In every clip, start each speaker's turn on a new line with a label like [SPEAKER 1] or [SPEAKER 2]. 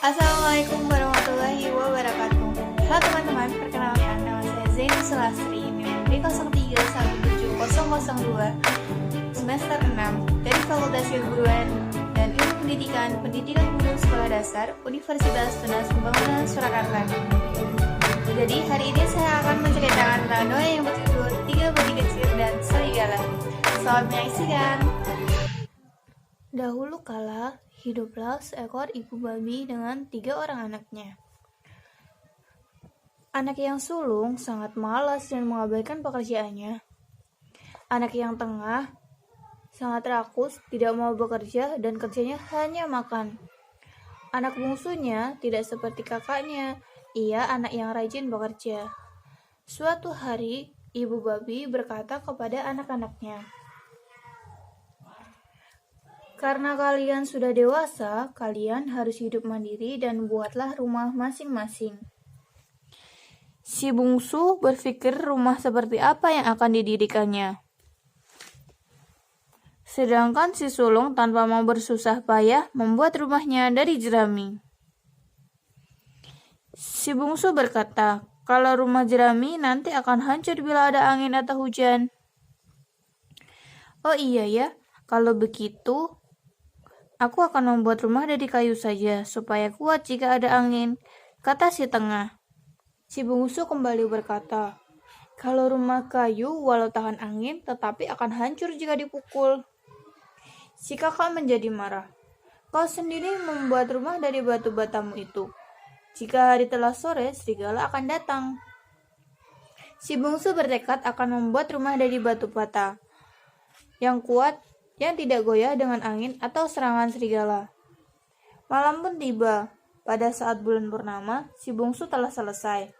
[SPEAKER 1] Assalamualaikum warahmatullahi wabarakatuh. Halo teman-teman, perkenalkan nama saya Zainul Sulastri, NIM 03170702, semester 6 dari Fakultas Keguruan dan Ilmu Pendidikan, Pendidikan Guru Sekolah Dasar Universitas Tunas Pembangunan Surakarta. Jadi hari ini saya akan menceritakan tentang doa yang berjudul 3 bayi kecil dan serigala. Selamat menyaksikan. Dahulu kala, hiduplah seekor ibu babi dengan 3 orang anaknya. Anak yang sulung sangat malas dan mengabaikan pekerjaannya. Anak yang tengah sangat rakus, tidak mau bekerja dan kerjanya hanya makan. Anak bungsunya tidak seperti kakaknya, ia anak yang rajin bekerja. Suatu hari, ibu babi berkata kepada anak-anaknya, "Karena kalian sudah dewasa, kalian harus hidup mandiri dan buatlah rumah masing-masing." Si bungsu berpikir rumah seperti apa yang akan didirikannya. Sedangkan si sulung tanpa mau bersusah payah membuat rumahnya dari jerami. Si bungsu berkata, "Kalau rumah jerami nanti akan hancur bila ada angin atau hujan." "Oh iya ya, kalau begitu aku akan membuat rumah dari kayu saja, supaya kuat jika ada angin," kata si tengah. Si bungsu kembali berkata, "Kalau rumah kayu walau tahan angin, tetapi akan hancur jika dipukul." Si kakak menjadi marah. "Kau sendiri membuat rumah dari batu batamu itu. Jika hari telah sore, serigala akan datang." Si bungsu bertekad akan membuat rumah dari batu bata yang kuat, yang tidak goyah dengan angin atau serangan serigala. Malam pun tiba. Pada saat bulan purnama, si bungsu telah selesai.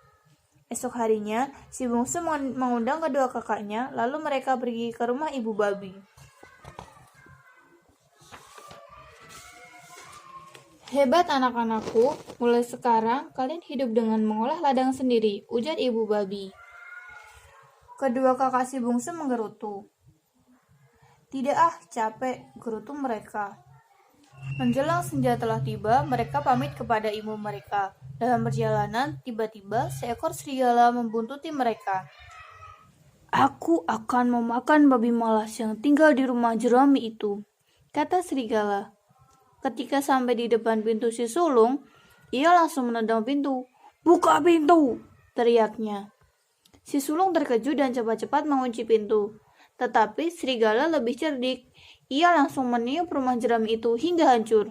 [SPEAKER 1] Esok harinya, si bungsu mengundang kedua kakaknya, lalu mereka pergi ke rumah ibu babi. "Hebat anak-anakku, mulai sekarang kalian hidup dengan mengolah ladang sendiri," ujar ibu babi. Kedua kakak si bungsu menggerutu. "Tidak capek," gerutu mereka. Menjelang senja telah tiba, mereka pamit kepada ibu mereka. Dalam perjalanan, tiba-tiba seekor serigala membuntuti mereka. "Aku akan memakan babi malas yang tinggal di rumah jerami itu," kata serigala. Ketika sampai di depan pintu si sulung, ia langsung menendang pintu. "Buka pintu!" teriaknya. Si sulung terkejut dan cepat-cepat mengunci pintu. Tetapi serigala lebih cerdik. Ia langsung meniup rumah jerami itu hingga hancur.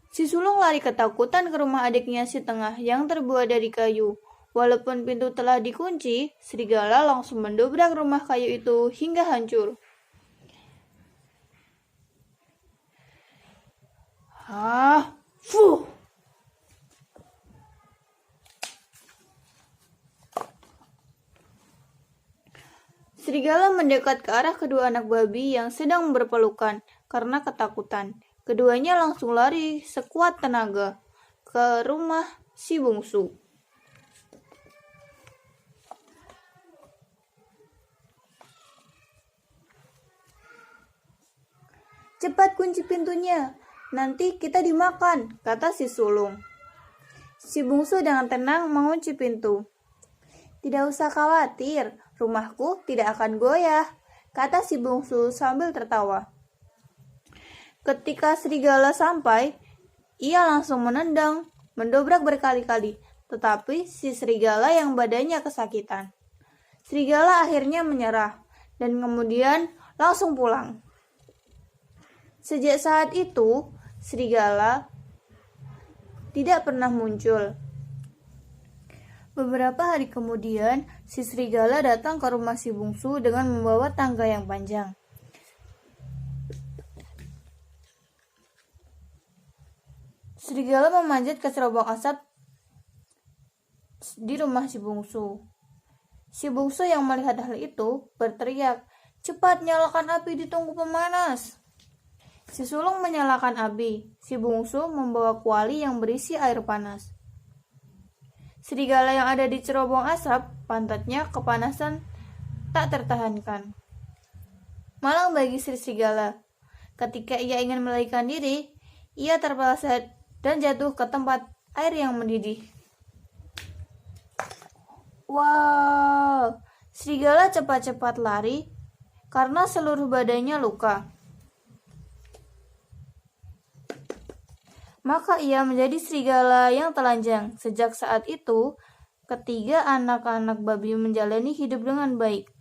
[SPEAKER 1] Si sulung lari ketakutan ke rumah adiknya si tengah yang terbuat dari kayu. Walaupun pintu telah dikunci, serigala langsung mendobrak rumah kayu itu hingga hancur. Serigala mendekat ke arah kedua anak babi yang sedang berpelukan karena ketakutan. Keduanya langsung lari sekuat tenaga ke rumah si bungsu. "Cepat kunci pintunya, nanti kita dimakan," kata si sulung. Si bungsu dengan tenang mengunci pintu. "Tidak usah khawatir, rumahku tidak akan goyah," kata si bungsu sambil tertawa. Ketika serigala sampai, ia langsung menendang, mendobrak berkali-kali, tetapi si serigala yang badannya kesakitan. Serigala akhirnya menyerah dan kemudian langsung pulang. Sejak saat itu, serigala tidak pernah muncul. Beberapa hari kemudian, si serigala datang ke rumah si bungsu dengan membawa tangga yang panjang. Serigala memanjat ke cerobong asap di rumah si bungsu. Si bungsu yang melihat hal itu berteriak, "Cepat nyalakan api di tungku pemanas." Si sulung menyalakan api. Si bungsu membawa kuali yang berisi air panas. Serigala yang ada di cerobong asap, pantatnya kepanasan tak tertahankan. Malang bagi Sri Serigala. Ketika ia ingin melarikan diri, ia terpeleset dan jatuh ke tempat air yang mendidih. Wow, serigala cepat-cepat lari karena seluruh badannya luka. Maka ia menjadi serigala yang telanjang. Sejak saat itu, ketiga anak-anak babi menjalani hidup dengan baik.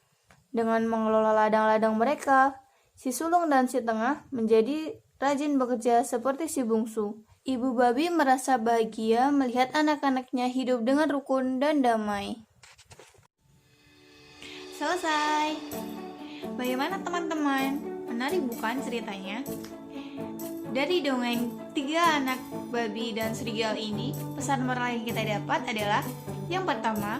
[SPEAKER 1] Dengan mengelola ladang-ladang mereka, si sulung dan si tengah menjadi rajin bekerja seperti si bungsu. Ibu babi merasa bahagia melihat anak-anaknya hidup dengan rukun dan damai. Selesai. Bagaimana teman-teman? Menarik bukan ceritanya? Dari dongeng tiga anak babi dan serigala ini, pesan moral yang kita dapat adalah: yang pertama,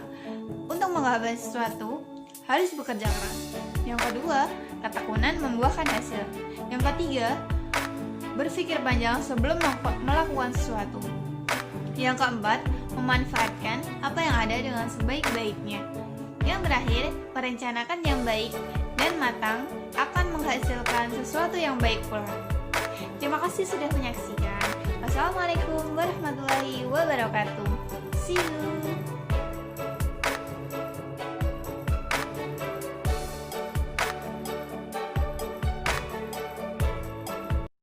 [SPEAKER 1] untuk menggapai sesuatu harus bekerja keras. Yang kedua, ketekunan membuahkan hasil. Yang ketiga, berpikir panjang sebelum melakukan sesuatu. Yang keempat, memanfaatkan apa yang ada dengan sebaik-baiknya. Yang terakhir, merencanakan yang baik dan matang akan menghasilkan sesuatu yang baik pula. Terima kasih sudah menyaksikan. Wassalamualaikum warahmatullahi wabarakatuh. See you.